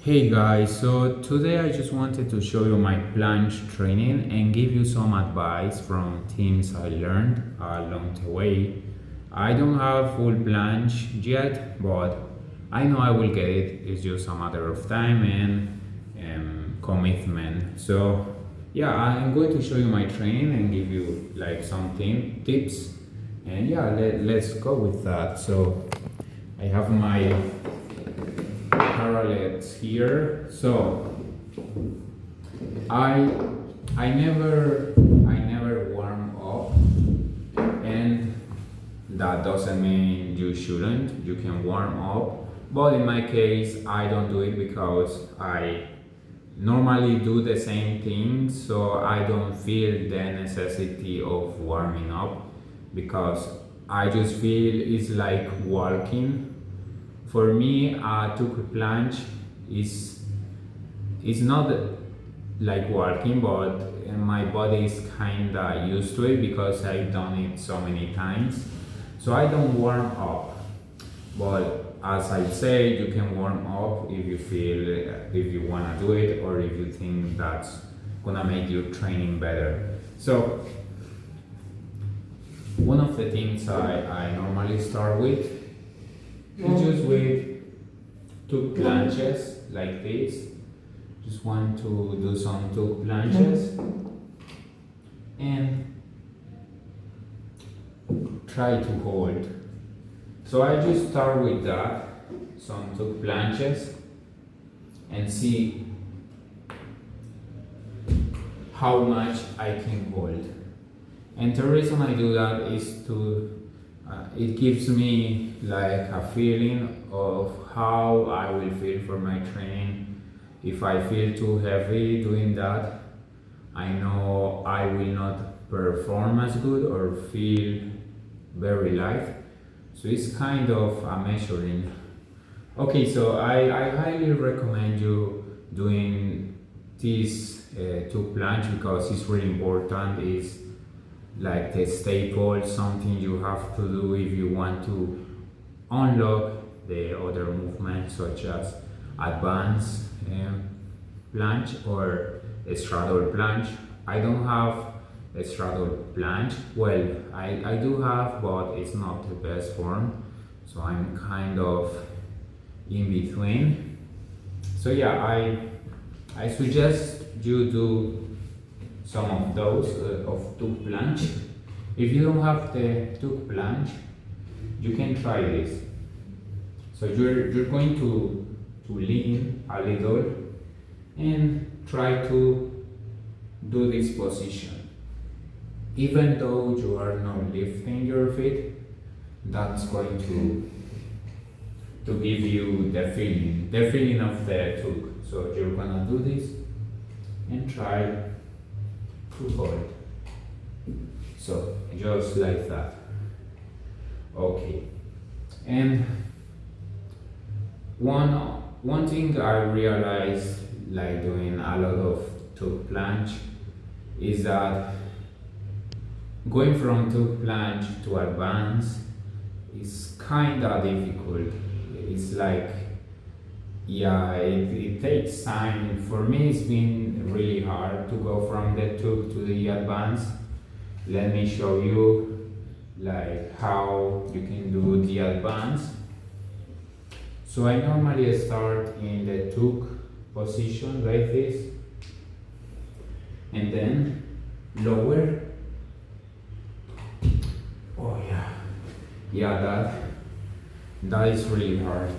Hey guys, so today I just wanted to show you my planche training and give you some advice from things I learned along the way. I don't have full planche yet, but I know I will get it. It's just a matter of time and commitment. So yeah, I'm going to show you my training and give you like some tips. And yeah, let's go with that. So I have my parallels here. So I I never warm up, and that doesn't mean you shouldn't. You can warm up, but in my case, I don't do it because I normally do the same thing, so I don't feel the necessity of warming up because I just feel it's like walking. For me, tuk planche is is not like walking, but my body is kinda used to it because I've done it so many times. So I don't warm up, but as I say, you can warm up if you feel if you wanna do it or if you think that's gonna make your training better. So one of the things I normally start with is just with two planches like this. Just want to do some two planches and try to hold. So I just start with that, some two planches, and see how much I can hold. And the reason I do that is it gives me like a feeling of how I will feel for my training. If I feel too heavy doing that, I know I will not perform as good or feel very light. So it's kind of a measuring. Okay, so I highly recommend you doing this two planche because it's really important. It's like the staple, something you have to do if you want to unlock the other movements such as advanced planche or straddle planche. I don't have a straddle planche. Well, I do have, but it's not the best form. So I'm kind of in between. So yeah, I suggest you do some of those of tuk planche. If you don't have the tuk planche, you can try this. So you're going to lean a little and try to do this position. Even though you are not lifting your feet, that's going to give you the feeling of the tuk. So you're gonna do this and try to hold. So just like that. Okay. And one thing I realized like doing a lot of tuk planche is that going from tuk planche to advance is kinda difficult. It's like yeah, it takes time. For me, it's been really hard to go from the tuk to the advance. Let me show you like how you can do the advance. So I normally start in the tuk position like this, and then lower. Oh yeah, that is really hard,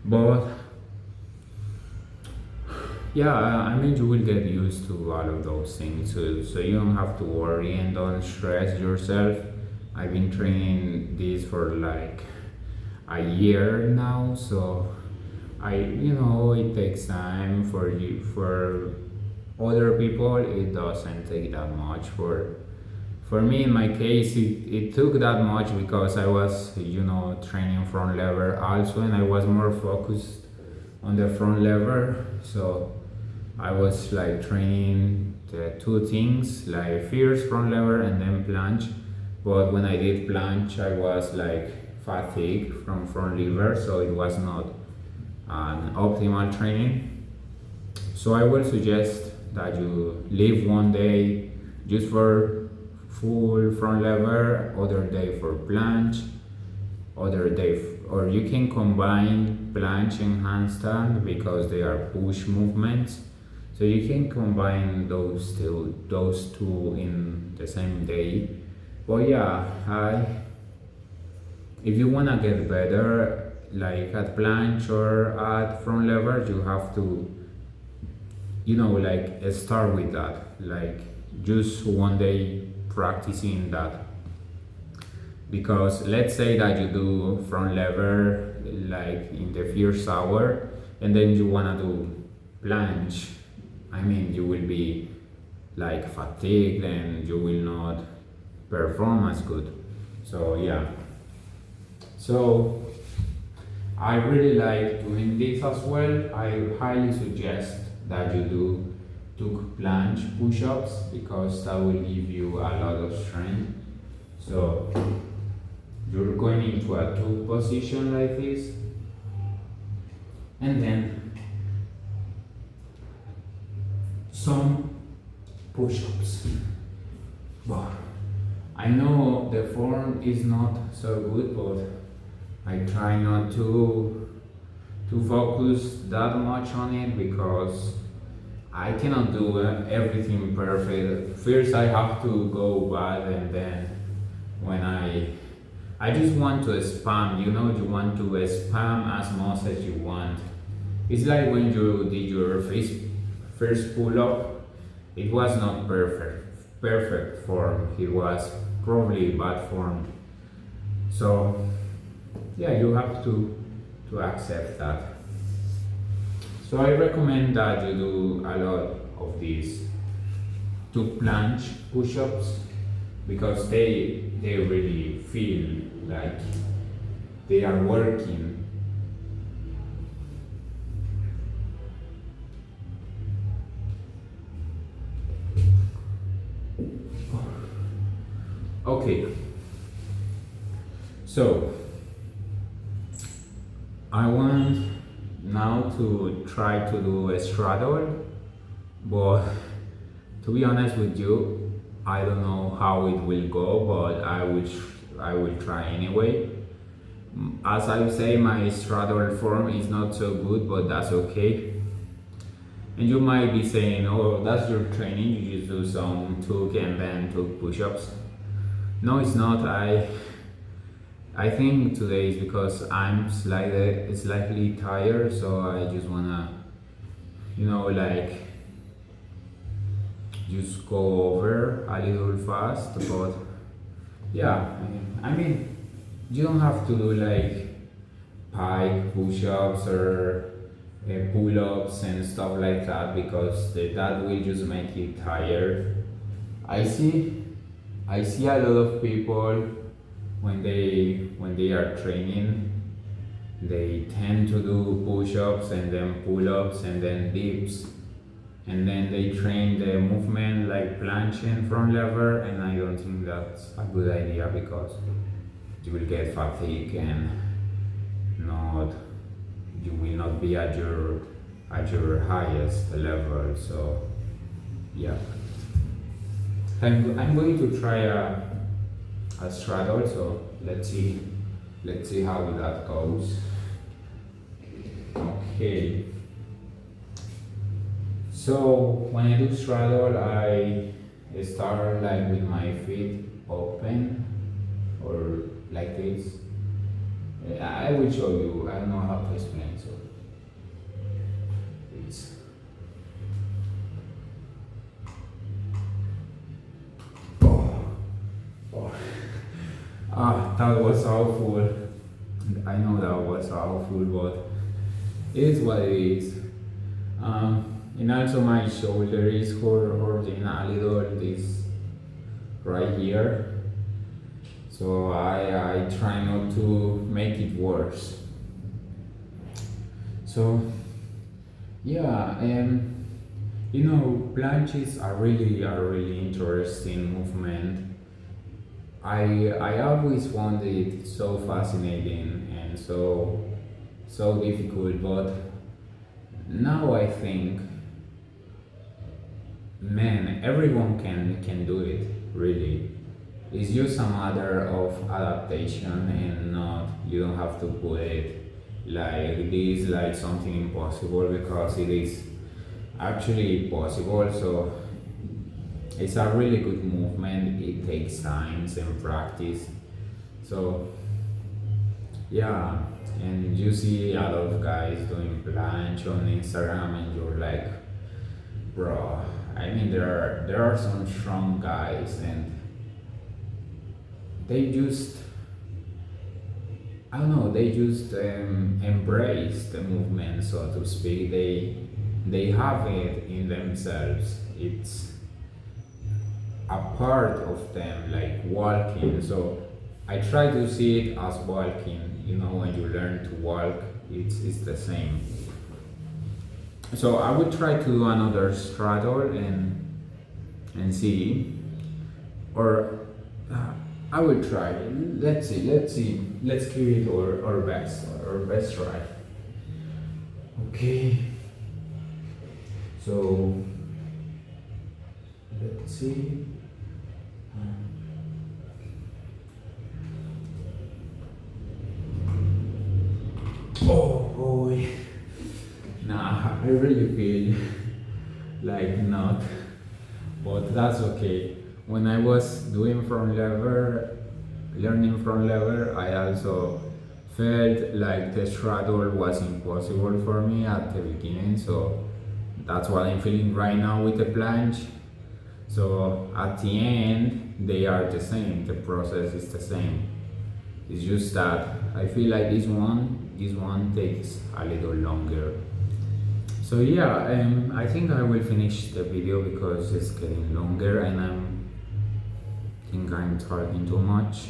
but yeah, I mean, you will get used to all of those things, so you don't have to worry and don't stress yourself. I've been training this for like a year now, so it takes time for you. For other people, it doesn't take that much. For me, in my case, it took that much because I was, training front lever also, and I was more focused on the front lever. So I was like training the two things, like fierce front lever and then planche. But when I did planche, I was like fatigued from front lever, so it was not and optimal training. So I will suggest that you leave one day just for full front lever, other day for planche, other day, or you can combine planche and handstand because they are push movements. So you can combine those two in the same day. But yeah, if you wanna get better, like at planche or at front lever, you have to, like start with that. Like just one day practicing that. Because let's say that you do front lever like in the first hour, and then you wanna do planche. I mean, you will be like fatigued and you will not perform as good. So yeah. So I really like doing this as well. I highly suggest that you do planche push-ups because that will give you a lot of strength. So you're going into a tuck position like this, and then some push-ups. Well, I know the form is not so good, but I try not to focus that much on it because I cannot do everything perfect. First I have to go bad, and then when I just want to spam, you want to spam as much as you want. It's like when you did your first pull-up, it was not perfect form, it was probably bad form. So yeah, you have to accept that. So I recommend that you do a lot of these tuck planche push-ups because they really feel like they are working. Okay, so I want now to try to do a straddle, but to be honest with you, I don't know how it will go, but I will try anyway. As I say, my straddle form is not so good, but that's okay. And you might be saying, oh, that's your training, you just do some tuck and then tuck push-ups. No, it's not. I think today is because I'm slightly tired, so I just wanna, like just go over a little fast. But yeah, I mean, you don't have to do like pike push-ups or pull-ups and stuff like that because that will just make you tired. I see a lot of people when they are training, they tend to do push-ups and then pull-ups and then dips, and then they train the movement like planche and front lever, and I don't think that's a good idea because you will get fatigue and you will not be at your highest level. So yeah, I'm going to try a straddle, so let's see how that goes. Okay, so when I do straddle, I start like with my feet open or like this. I will show you. I don't know how to explain, so it's that was awful. I know that was awful, but it is what it is. And also my shoulder is hurting a little, this right here. So I try not to make it worse. So yeah, planches are really interesting movement. I always found it so fascinating and so difficult, but now I think, man, everyone can do it, really. It's just a matter of adaptation, and not, you don't have to put it like this, like something impossible, because it is actually possible. So it's a really good movement. It takes time and practice. So yeah, and you see a lot of guys doing planche on Instagram, and you're like, bro. I mean, there are some strong guys, and they just, I don't know, they just embrace the movement, so to speak. They have it in themselves. It's a part of them, like walking. So I try to see it as walking. You know, when you learn to walk, it's the same. So I would try to do another straddle and see, or I will try. Let's see. Let's give it our best try. Okay. So let's see. Oh boy. Nah, I really feel like not, but that's okay. When I was doing front lever, learning front lever, I also felt like the straddle was impossible for me at the beginning. So that's what I'm feeling right now with the planche. So at the end, they are the same. The process is the same. It's just that I feel like this one takes a little longer. So yeah, I think I will finish the video because it's getting longer, and think I'm talking too much.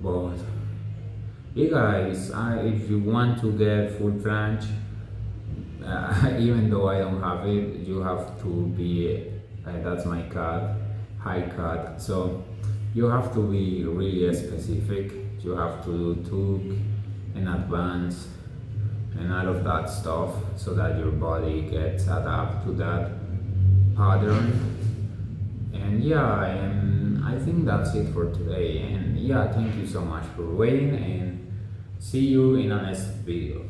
But you guys, if you want to get full planche, even though I don't have it, you have to be. That's my cut, high cut. So you have to be really specific. You have to do took in advance and all of that stuff, so that your body gets adapt to that pattern. And yeah, and I think that's it for today. And yeah, thank you so much for waiting, and see you in the next video.